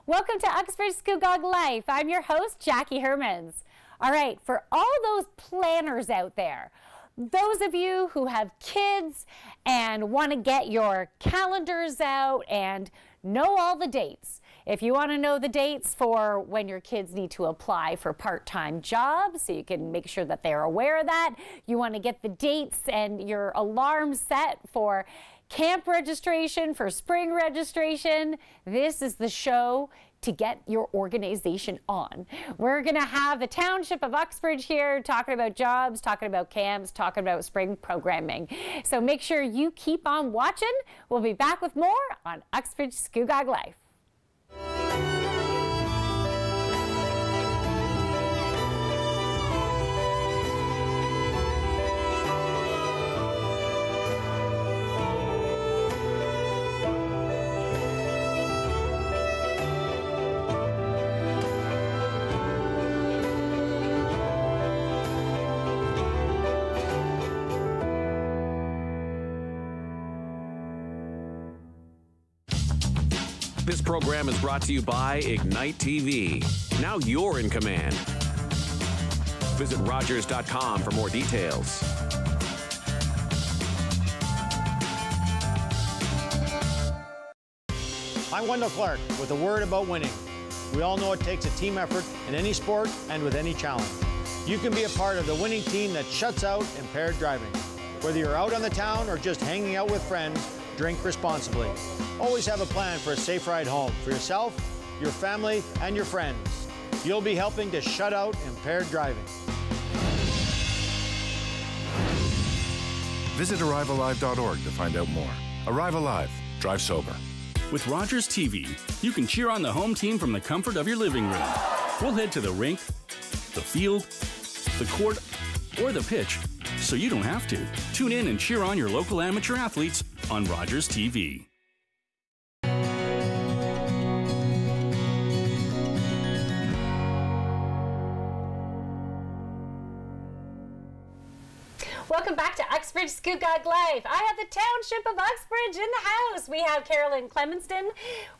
Welcome to Uxbridge Scugog Life. I'm your host, Jackie Hermans. All right, for all those planners out there, those of you who have kids and want to get your calendars out and know all the dates. If you want to know the dates for when your kids need to apply for part-time jobs, so you can make sure that they're aware of that. You want to get the dates and your alarm set for camp registration, for spring registration. This is the show to get your organization on. We're going to have the Township of Uxbridge here talking about jobs, talking about camps, talking about spring programming. So make sure you keep on watching. We'll be back with more on Uxbridge Scugog Life. This program is brought to you by Ignite TV. Now you're in command. Visit Rogers.com for more details. I'm Wendell Clark with a word about winning. We all know it takes a team effort in any sport and with any challenge. You can be a part of the winning team that shuts out impaired driving. Whether you're out on the town or just hanging out with friends, drink responsibly. Always have a plan for a safe ride home for yourself, your family, and your friends. You'll be helping to shut out impaired driving. Visit ArriveAlive.org to find out more. Arrive Alive. Drive sober. With Rogers TV, you can cheer on the home team from the comfort of your living room. We'll head to the rink, the field, the court, or the pitch, so you don't have to. Tune in and cheer on your local amateur athletes on Rogers TV. Welcome back to Uxbridge Scugog Life. I have the Township of Uxbridge in the house. We have Carolyn Clemenston,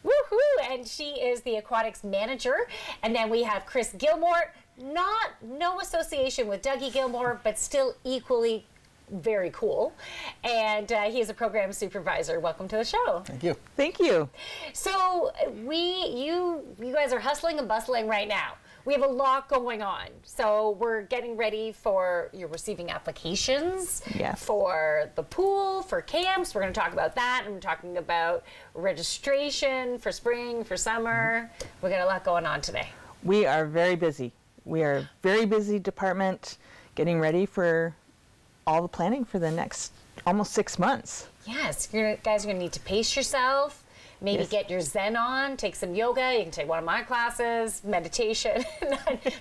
woohoo, and she is the aquatics manager. And then we have Chris Gilmore, no association with Dougie Gilmore, but still equally very cool. And he is a program supervisor. Welcome to the show. Thank you. Thank you. So you guys are hustling and bustling right now. We have a lot going on. So we're getting ready for, you're receiving applications for the pool, for camps. We're going to talk about that. And we're talking about registration for spring, for summer. We got a lot going on today. We are very busy. We are a very busy department getting ready for all the planning for the next almost 6 months. Yes, you guys are going to need to pace yourself. Maybe get your Zen on, take some yoga. You can take one of my classes, meditation.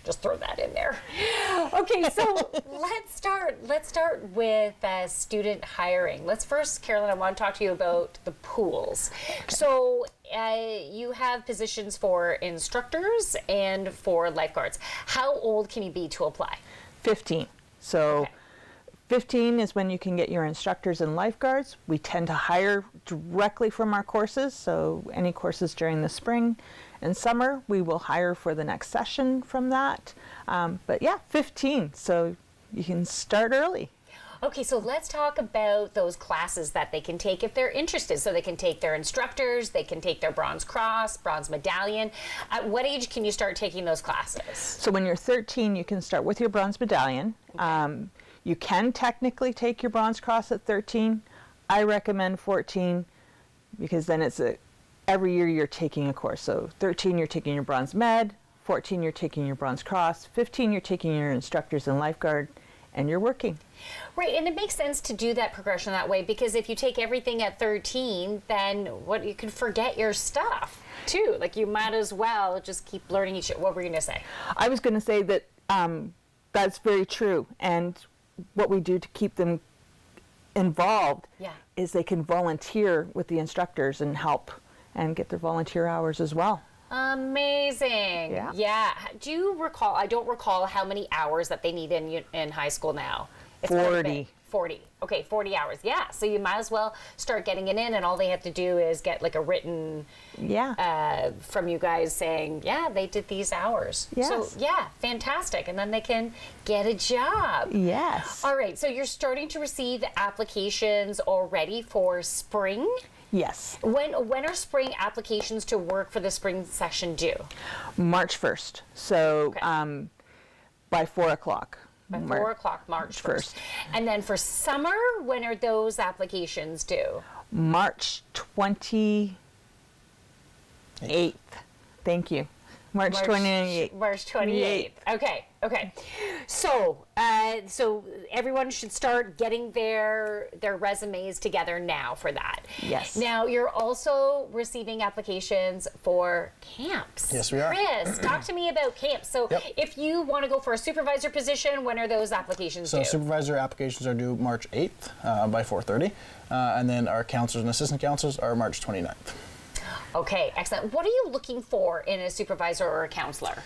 Just throw that in there. Okay, so let's start with student hiring. Let's first, Carolyn, I want to talk to you about the pools. Okay. So you have positions for instructors and for lifeguards. How old can you be to apply? 15. So. Okay. 15 is when you can get your instructors and lifeguards. We tend to hire directly from our courses, so any courses during the spring and summer, we will hire for the next session from that. But yeah, 15, so you can start early. Okay, so let's talk about those classes that they can take if they're interested. So they can take their instructors, they can take their Bronze Cross, Bronze Medallion. At what age can you start taking those classes? So when you're 13, you can start with your Bronze Medallion. Okay. You can technically take your Bronze Cross at 13. I recommend 14 because then it's every year you're taking a course. So 13 you're taking your Bronze Med, 14 you're taking your Bronze Cross, 15 you're taking your instructors and lifeguard, and you're working. Right, and it makes sense to do that progression that way because if you take everything at 13, then you can forget your stuff too. Like you might as well just keep learning each. What were you going to say? I was going to say that that's very true, and what we do to keep them involved is they can volunteer with the instructors and help and get their volunteer hours as well. Amazing. Yeah. Do you recall, I don't recall how many hours that they need in high school now. It's 40. 40. Okay, 40 hours. Yeah, so you might as well start getting it in, and all they have to do is get like a written from you guys saying, yeah, they did these hours. Yes. So, yeah, fantastic. And then they can get a job. Yes. All right, so you're starting to receive applications already for spring? Yes. When are spring applications to work for the spring session due? March 1st. So by 4 o'clock. By 4 o'clock, March 1st. And then for summer, when are those applications due? March 28th. Thank you. March 28th. March 28th. Okay. So, so everyone should start getting their resumes together now for that. Yes. Now, you're also receiving applications for camps. Yes, we are. Chris, talk to me about camps. So, if you want to go for a supervisor position, when are those applications due? So, supervisor applications are due March 8th by 4:30, and then our counselors and assistant counselors are March 29th. Okay, excellent. What are you looking for in a supervisor or a counselor?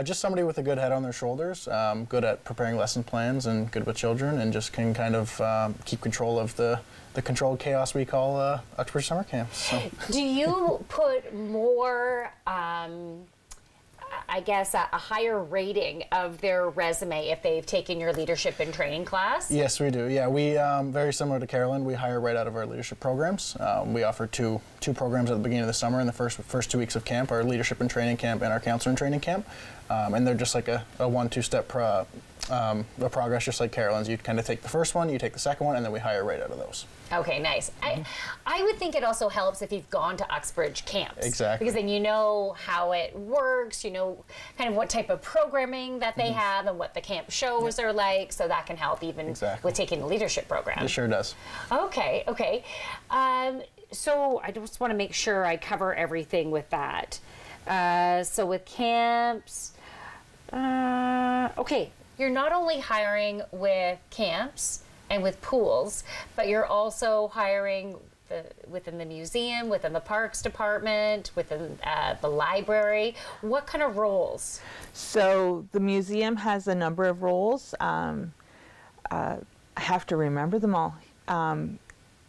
Just somebody with a good head on their shoulders, good at preparing lesson plans and good with children, and just can kind of keep control of the controlled chaos we call Uxbridge summer camps. So. Do you put more, I guess, a higher rating of their resume if they've taken your leadership and training class? Yes, we do. Yeah, we, very similar to Carolyn, we hire right out of our leadership programs. We offer two programs at the beginning of the summer in the first 2 weeks of camp, our leadership and training camp and our counselor and training camp. And they're just like a 1-2 step progress, just like Carolyn's. You kind of take the first one, you take the second one, and then we hire right out of those. Okay, nice. I would think it also helps if you've gone to Uxbridge camps. Exactly. Because then you know how it works, you know kind of what type of programming that they have and what the camp shows are like, so that can help even with taking the leadership program. It sure does. Okay. So I just want to make sure I cover everything with that. So with camps, okay, you're not only hiring with camps and with pools, but you're also hiring within the museum, within the parks department, within the library. What kind of roles? So the museum has a number of roles. I have to remember them all.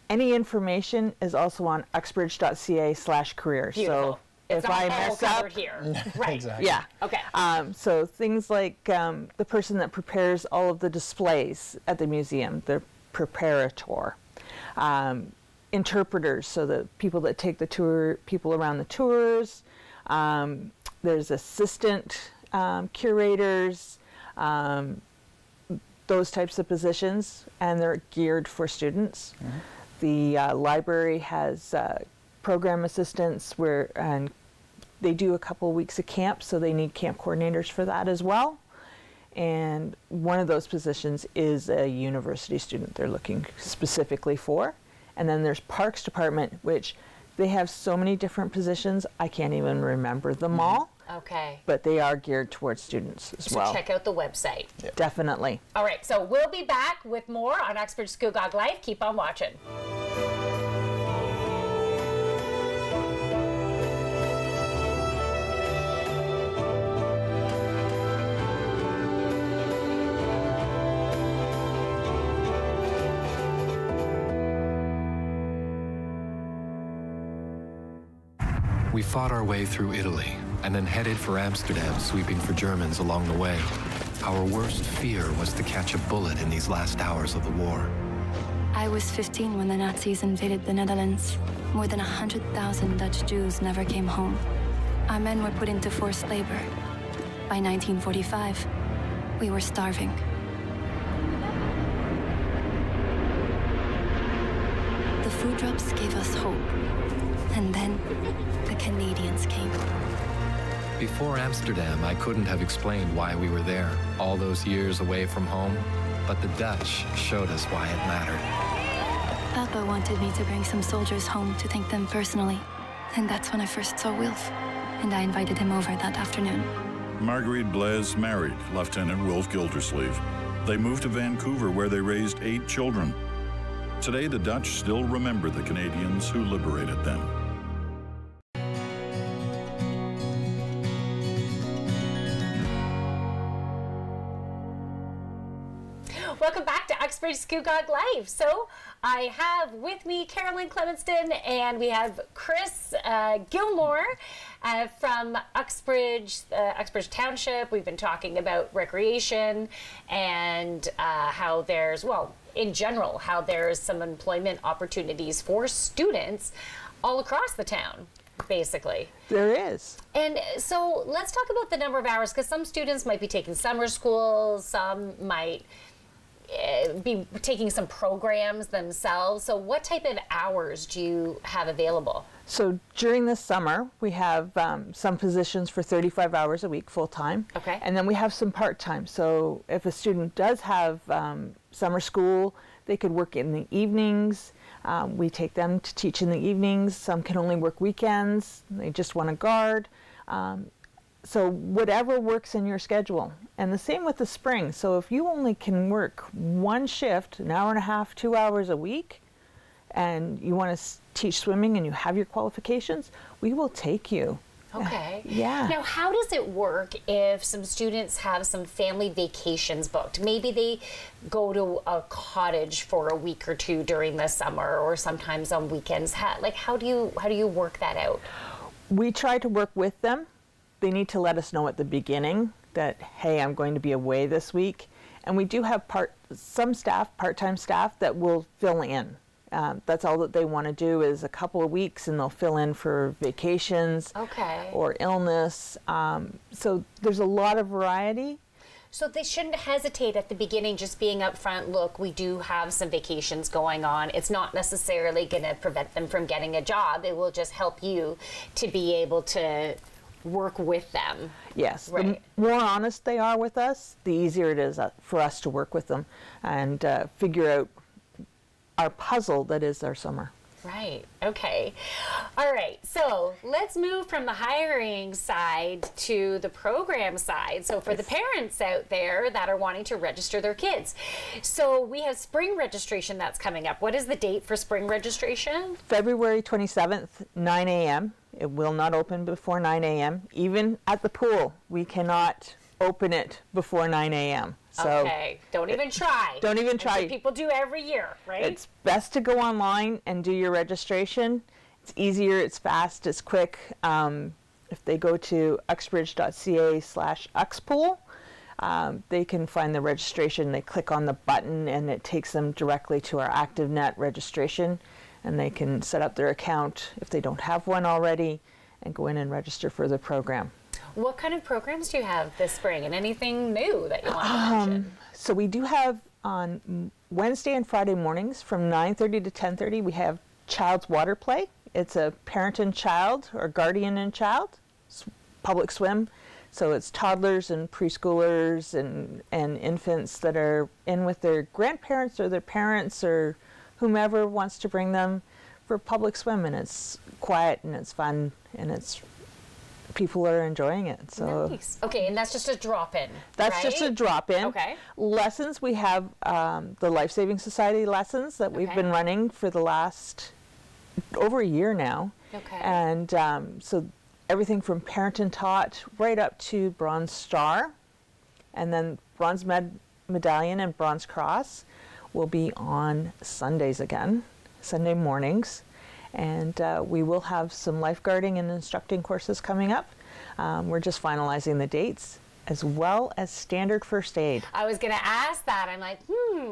Any information is also on uxbridge.ca/careers. Beautiful. So if I mess up here. Right. Exactly. Yeah. Okay. So things like the person that prepares all of the displays at the museum, the preparator. Interpreters, so the people that take the tour, people around the tours. There's assistant curators, those types of positions, and they're geared for students. The library has program assistants and they do a couple weeks of camp, so they need camp coordinators for that as well. And one of those positions is a university student they're looking specifically for. And then there's Parks Department, which they have so many different positions, I can't even remember them all. Okay. But they are geared towards students as well. So check out the website. Yep. Definitely. All right, so we'll be back with more on Uxbridge Scugog Life. Keep on watching. We fought our way through Italy and then headed for Amsterdam, sweeping for Germans along the way. Our worst fear was to catch a bullet in these last hours of the war. I was 15 when the Nazis invaded the Netherlands. More than 100,000 Dutch Jews never came home. Our men were put into forced labor. By 1945, we were starving. The food drops gave us hope. And then the Canadians came. Before Amsterdam, I couldn't have explained why we were there, all those years away from home, but the Dutch showed us why it mattered. Papa wanted me to bring some soldiers home to thank them personally. And that's when I first saw Wilf, and I invited him over that afternoon. Marguerite Blaise married Lieutenant Wilf Gildersleeve. They moved to Vancouver, where they raised 8 children. Today, the Dutch still remember the Canadians who liberated them. Welcome back to Uxbridge Scugog Life. So I have with me Carolyn Clemenston, and we have Chris Gilmore from Uxbridge Township. We've been talking about recreation and how there's, well, in general, how there's some employment opportunities for students all across the town, basically. There is. And so let's talk about the number of hours, because some students might be taking summer school, some might be taking some programs themselves. So what type of hours do you have available? So during the summer, we have some positions for 35 hours a week full-time. Okay. And then we have some part-time. So if a student does have summer school, they could work in the evenings. We take them to teach in the evenings. Some can only work weekends. They just want to guard. So whatever works in your schedule. And the same with the spring. So if you only can work one shift, an hour and a half, 2 hours a week, and you want to teach swimming and you have your qualifications, we will take you. Okay. Yeah. Now, how does it work if some students have some family vacations booked? Maybe they go to a cottage for a week or two during the summer, or sometimes on weekends. How do you work that out? We try to work with them. They need to let us know at the beginning that, hey, I'm going to be away this week. And we do have some staff, part-time staff, that will fill in. That's all that they want to do is a couple of weeks, and they'll fill in for vacations or illness. So there's a lot of variety. So they shouldn't hesitate at the beginning, just being upfront. Look, we do have some vacations going on. It's not necessarily going to prevent them from getting a job. It will just help you to be able to work with them. Yes. Right. The more honest they are with us, the easier it is for us to work with them and figure out our puzzle that is our summer. Right. Okay. All right. So let's move from the hiring side to the program side. So for the parents out there that are wanting to register their kids. So we have spring registration that's coming up. What is the date for spring registration? February 27th, 9 a.m. It will not open before 9 a.m. Even at the pool, we cannot open it before 9 a.m. So okay, don't even try. Don't even try. People do every year, right? It's best to go online and do your registration. It's easier, it's fast, it's quick. If they go to uxbridge.ca/uxpool, they can find the registration. They click on the button and it takes them directly to our ActiveNet registration, and they can set up their account if they don't have one already and go in and register for the program. What kind of programs do you have this spring, and anything new that you want to mention? So we do have on Wednesday and Friday mornings from 9:30 to 10:30, we have Child's Water Play. It's a parent and child or guardian and child, public swim. So it's toddlers and preschoolers and infants that are in with their grandparents or their parents or whomever wants to bring them for public swim. And it's quiet and it's fun and it's people are enjoying it. So nice. Okay, and that's just a drop-in. That's right? just a drop-in. Okay. Lessons, we have the Life Saving Society lessons that we've been running for the last over a year now. Okay. And so everything from Parent and Taught right up to Bronze Star, and then Bronze Medallion and Bronze Cross will be on Sundays again, Sunday mornings. And we will have some lifeguarding and instructing courses coming up. We're just finalizing the dates, as well as standard first aid. I was going to ask that. I'm like,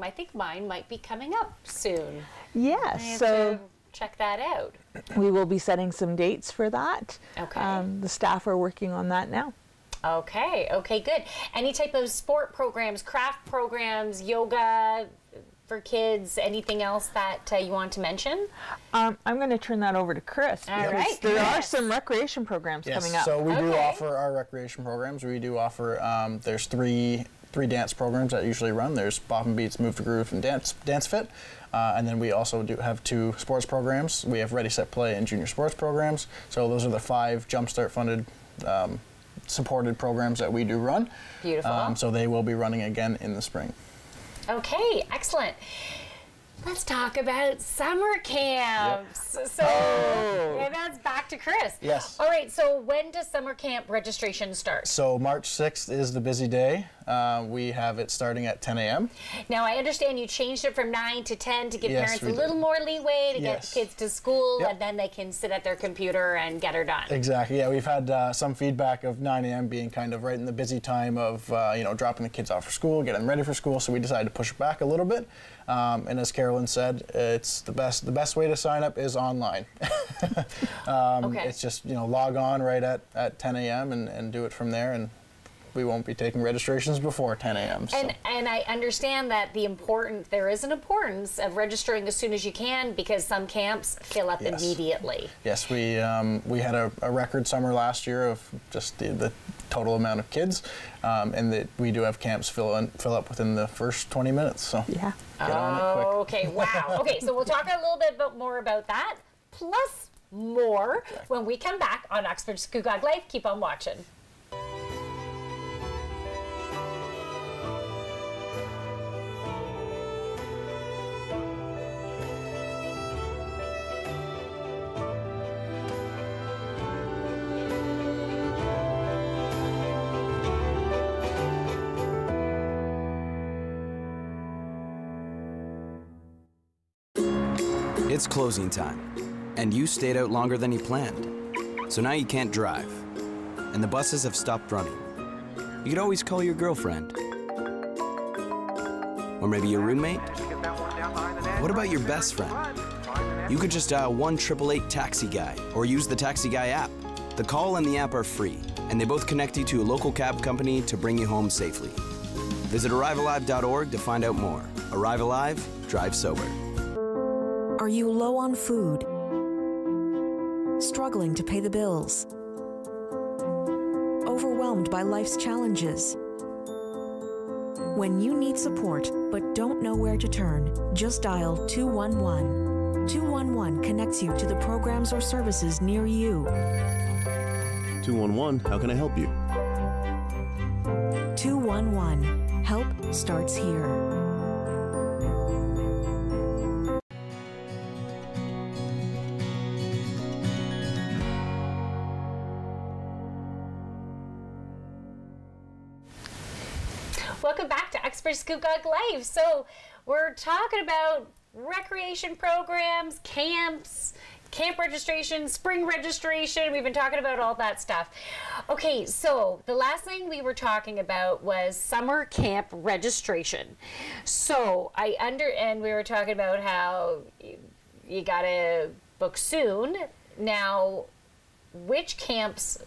I think mine might be coming up soon. Yes, so check that out. We will be setting some dates for that. Okay. The staff are working on that now. Okay, good. Any type of sport programs, craft programs, yoga for kids, anything else that you want to mention? I'm going to turn that over to Chris. All right. There are some recreation programs coming up. So we do offer our recreation programs. We do offer, there's three dance programs that usually run. There's Bop and Beats, Move to Groove, and Dance Fit. And then we also do have 2 sports programs. We have Ready, Set, Play and junior sports programs. So those are the 5 Jumpstart funded supported programs that we do run. Beautiful. So they will be running again in the spring. Okay, excellent. let's talk about summer camps. Yep. So yeah, that's back to Chris. Yes. All right, so when does summer camp registration start? So March 6th is the busy day. We have it starting at 10 a.m. Now, I understand you changed it from 9 to 10 to give Yes, parents a we little did. more leeway to Yes. get kids to school, Yep. and then they can sit at their computer and get her done. Exactly. Yeah, we've had some feedback of 9 a.m. being kind of right in the busy time of you know, dropping the kids off for school, getting them ready for school. So we decided to push it back a little bit. And as Carolyn said, it's the best way to sign up is online. Okay. It's just, you know, log on right at 10 a.m. and do it from there, and we won't be taking registrations before 10 a.m. So. And I understand that there is an importance of registering as soon as you can, because some camps fill up Yes. immediately. Yes, we had a record summer last year of just the total amount of kids, and that we do have camps fill up within the first 20 minutes. So Yeah. get on it quick. Okay, wow. Okay, so we'll talk a little bit more about that, plus more, when we come back on Uxbridge Scugog Life. Keep on watching. It's closing time, and you stayed out longer than you planned. So now you can't drive, and the buses have stopped running. You could always call your girlfriend. Or maybe your roommate? What about your best friend? You could just dial 1-888 Taxi Guy or use the Taxi Guy app. The call and the app are free, and they both connect you to a local cab company to bring you home safely. Visit arrivealive.org to find out more. Arrive Alive, drive sober. Are you low on food? Struggling to pay the bills? Overwhelmed by life's challenges? When you need support but don't know where to turn, just dial 211. 211 connects you to the programs or services near you. 211, how can I help you? 211. Help starts here. Welcome back to Uxbridge Scugog Life. So we're talking about recreation programs, camps, camp registration, spring registration. We've been talking about all that stuff. Okay, so the last thing we were talking about was summer camp registration. So and we were talking about how you gotta book soon. Now, which camps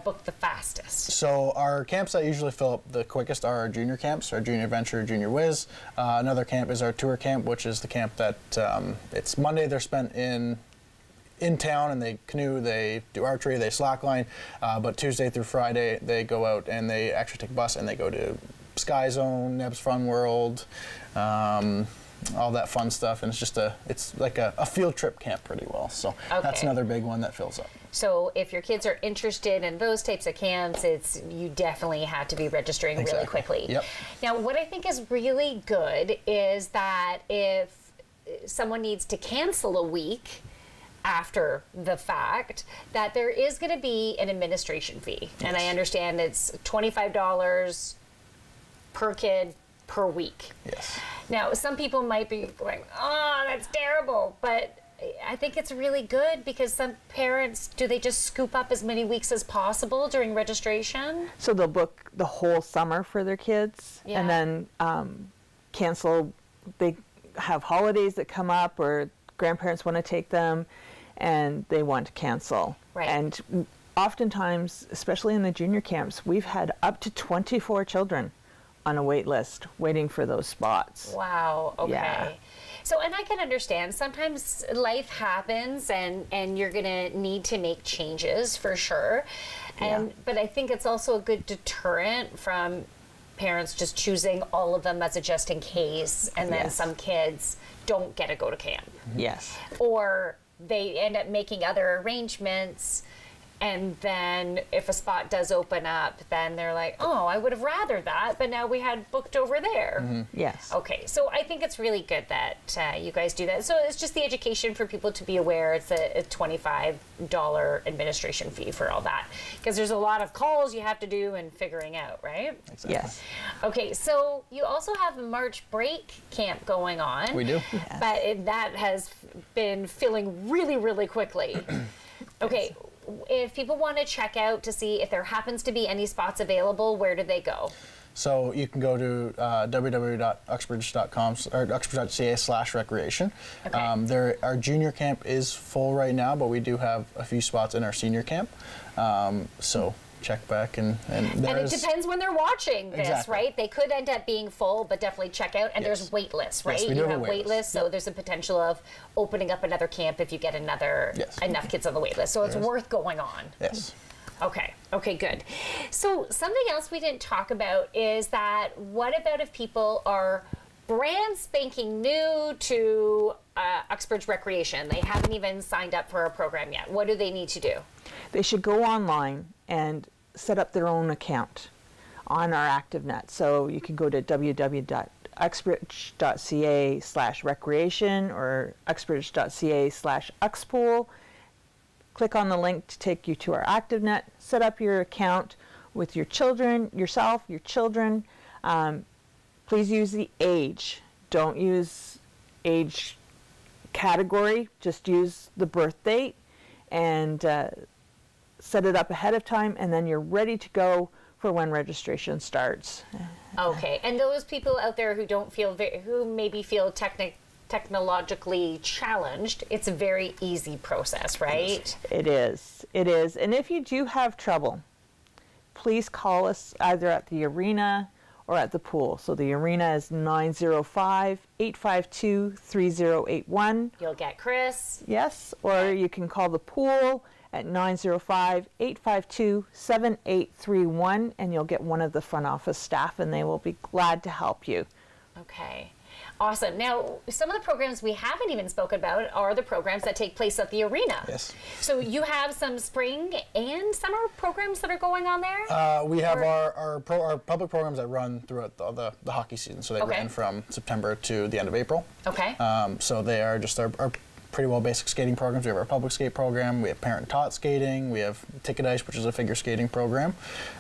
book the fastest? So our camps that usually fill up the quickest are our junior camps, our Junior Adventure, Junior Whiz. Another camp is our tour camp, which is the camp that it's Monday. They're spent in town, and they canoe, they do archery, they slackline. But Tuesday through Friday, they go out and they actually take a bus and they go to Sky Zone, Neb's Fun World, all that fun stuff. And it's like a field trip camp pretty well. So that's another big one that fills up. So if your kids are interested in those types of camps, you definitely have to be registering really quickly. Yep. Now, what I think is really good is that if someone needs to cancel a week after the fact, that there is going to be an administration fee. Yes. And I understand it's $25 per kid per week. Yes. Now, some people might be going, oh, that's terrible, but I think it's really good, because some parents, do they just scoop up as many weeks as possible during registration? So they'll book the whole summer for their kids, Yeah. and then cancel. They have holidays that come up, or grandparents want to take them, and they want to cancel. Right. And oftentimes, especially in the junior camps, we've had up to 24 children on a wait list waiting for those spots. Wow, okay. Yeah. So, and I can understand, sometimes life happens and you're gonna need to make changes for sure. But I think it's also a good deterrent from parents just choosing all of them as a just in case, and then some kids don't get to go to camp. Yes. Or they end up making other arrangements And then if a spot does open up, then they're like, oh, I would have rather that, but now we had booked over there. Yes. Okay, so I think it's really good that you guys do that. So it's just the education for people to be aware. It's a $25 administration fee for all that, because there's a lot of calls you have to do and figuring out, right? Exactly. Yes. Okay, so you also have a March break camp going on. We do. Yes. But that has been filling really, really quickly. Okay, if people want to check out to see if there happens to be any spots available, where do they go? So you can go to www.uxbridge.com or uxbridge.ca/recreation. Okay. Our junior camp is full right now, but we do have a few spots in our senior camp. So check back and it depends when they're watching this, Exactly. right? They could end up being full, but definitely check out. And there's wait lists, right? Yes, we do you have have a wait wait lists, so there's a potential of opening up another camp if you get enough kids on the wait list. So it's worth going on. Yes. Okay. Okay, good. So something else we didn't talk about is that what about if people are brand spanking new to Uxbridge Recreation? They haven't even signed up for a program yet. What do they need to do? They should go online and set up their own account on our ActiveNet. So you can go to www.uxbridge.ca/recreation or uxbridge.ca/uxpool. Click on the link to take you to our ActiveNet. Set up your account with your children, yourself, your children. Please use the age. Don't use age category. Just use the birth date and set it up ahead of time, and then you're ready to go for when registration starts. Okay, and those people out there who don't feel, who maybe feel technologically challenged, it's a very easy process, right? It is. It is. And if you do have trouble, please call us either at the arena or at the pool. So the arena is 905-852-3081. You'll get Chris. Yes, or you can call the pool at 905-852-7831, and you'll get one of the front office staff, and they will be glad to help you. Okay. Awesome. Now, some of the programs we haven't even spoken about are the programs that take place at the arena. Yes. So you have some spring and summer programs that are going on there? We have our public programs that run throughout the hockey season. So they ran from September to the end of April. Okay. So they are just our pretty well basic skating programs. We have our public skate program, we have parent taught skating, we have ticket ice, which is a figure skating program,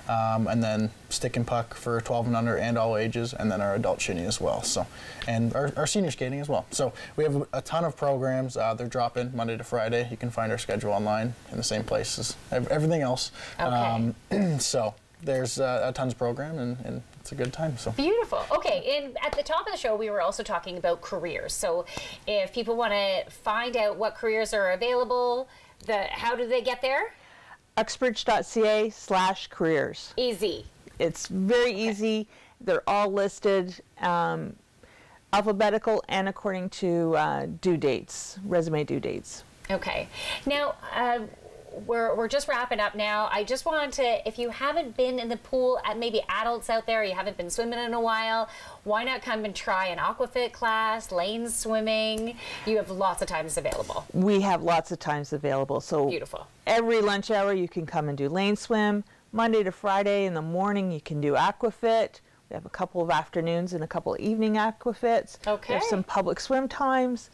and then stick and puck for 12 and under and all ages, and then our adult shinny as well. So, and our senior skating as well. So we have a ton of programs. They're drop-in Monday to Friday. You can find our schedule online in the same place as everything else. Okay. So there's a tons of program, and it's a good time. So beautiful. Okay, and at the top of the show, we were also talking about careers. So if people want to find out what careers are available, how do they get there? Uxbridge.ca/careers. Easy. It's very easy. They're all listed, alphabetical and according to due dates, resume due dates. Okay. Now, we're just wrapping up now. I just want to, if you haven't been in the pool, maybe adults out there, you haven't been swimming in a while, why not come and try an aquafit class, lane swimming? You have lots of times available. We have lots of times available. So beautiful. Every lunch hour you can come and do lane swim. Monday to Friday in the morning you can do aquafit. We have a couple of afternoons and a couple of evening aquafits. Okay. There's some public swim times,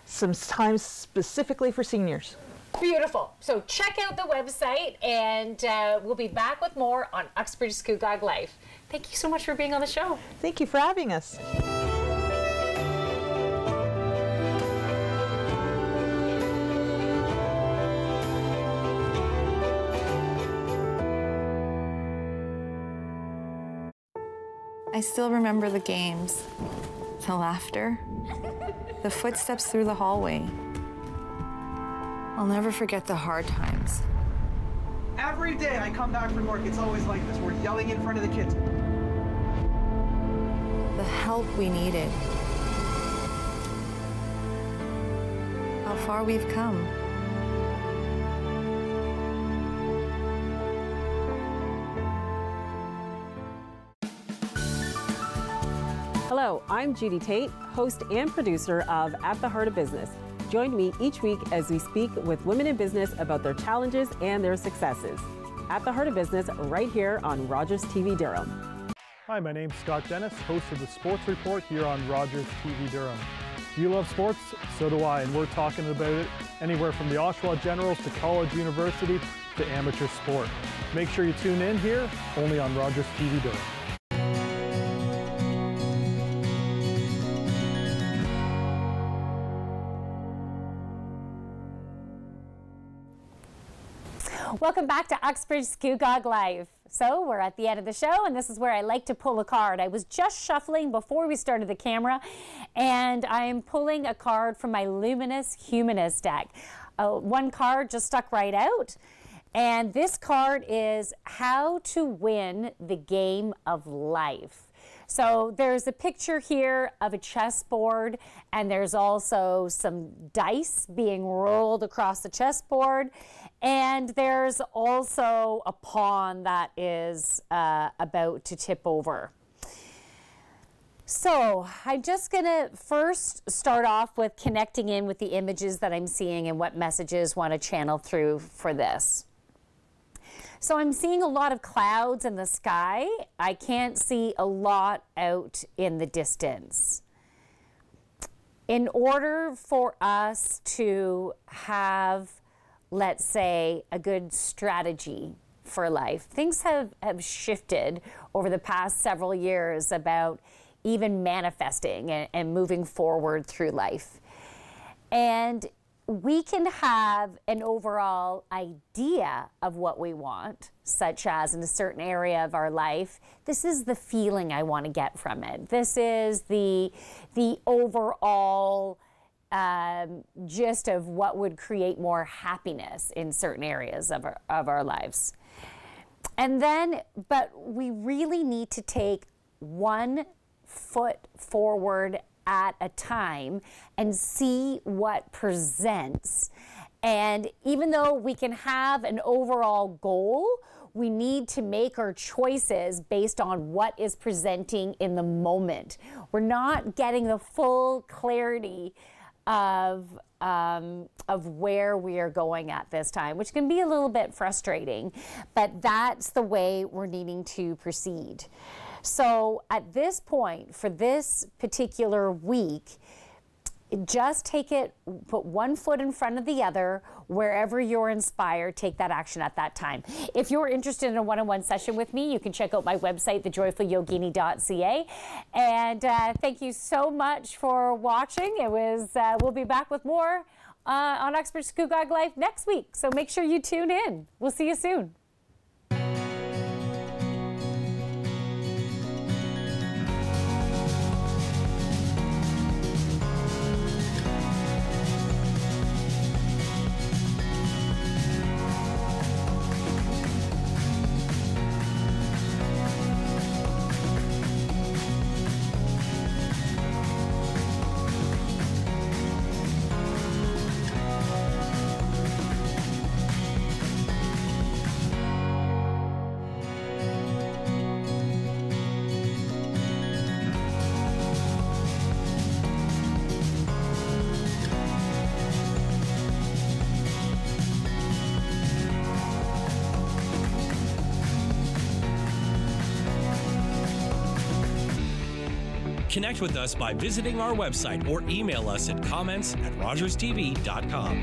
some times specifically for seniors. Beautiful. So check out the website, and we'll be back with more on Uxbridge Scugog Life. Thank you so much for being on the show. Thank you for having us. I still remember the games, the laughter, the footsteps through the hallway. I'll never forget the hard times. Every day I come back from work, it's always like this. We're yelling in front of the kids. The help we needed. How far we've come. Hello, I'm Judy Tate, host and producer of At the Heart of Business. Join me each week as we speak with women in business about their challenges and their successes. At the Heart of Business, right here on Rogers TV Durham. Hi, my name's Scott Dennis, host of the Sports Report here on Rogers TV Durham. Do you love sports? So do I, and we're talking about it anywhere from the Oshawa Generals to college, university to amateur sport. Make sure you tune in here, only on Rogers TV Durham. Welcome back to Uxbridge Scugog Life. So we're at the end of the show, and this is where I like to pull a card. I was just shuffling before we started the camera, and I'm pulling a card from my Luminous Humanist deck. One card just stuck right out, and this card is How to Win the Game of Life. So there's a picture here of a chessboard, and there's also some dice being rolled across the chessboard, and there's also a pawn that is about to tip over. So I'm just gonna first start off with connecting in with the images that I'm seeing and what messages want to channel through for this. So I'm seeing a lot of clouds in the sky. I can't see a lot out in the distance. In order for us to have, let's say, a good strategy for life, things have shifted over the past several years about even manifesting and moving forward through life. And we can have an overall idea of what we want, such as in a certain area of our life, this is the feeling I want to get from it. This is the overall gist of what would create more happiness in certain areas of our lives. And then, but we really need to take one foot forward at a time and see what presents. And even though we can have an overall goal, we need to make our choices based on what is presenting in the moment. We're not getting the full clarity of where we are going at this time, which can be a little bit frustrating, but that's the way we're needing to proceed. So at this point, for this particular week, just take it, put one foot in front of the other, wherever you're inspired, take that action at that time. If you're interested in a one-on-one session with me, you can check out my website, thejoyfulyogini.ca. And thank you so much for watching. It was, we'll be back with more on Uxbridge Scugog Life next week. So make sure you tune in. We'll see you soon. Connect with us by visiting our website or email us at comments@rogerstv.com.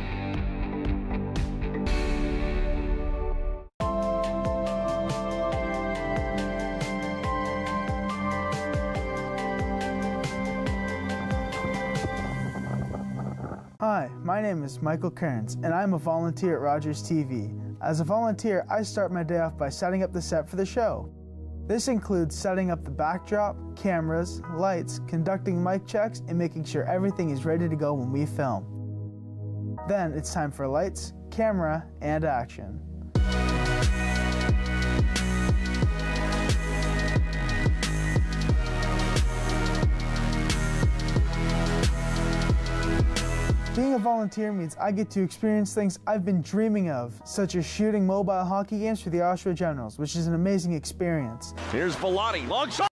Hi, my name is Michael Kearns, and I'm a volunteer at Rogers TV. As a volunteer, I start my day off by setting up the set for the show. This includes setting up the backdrop, cameras, lights, conducting mic checks, and making sure everything is ready to go when we film. Then it's time for lights, camera, and action. Being a volunteer means I get to experience things I've been dreaming of, such as shooting mobile hockey games for the Oshawa Generals, which is an amazing experience. Here's Bellotti, long shot.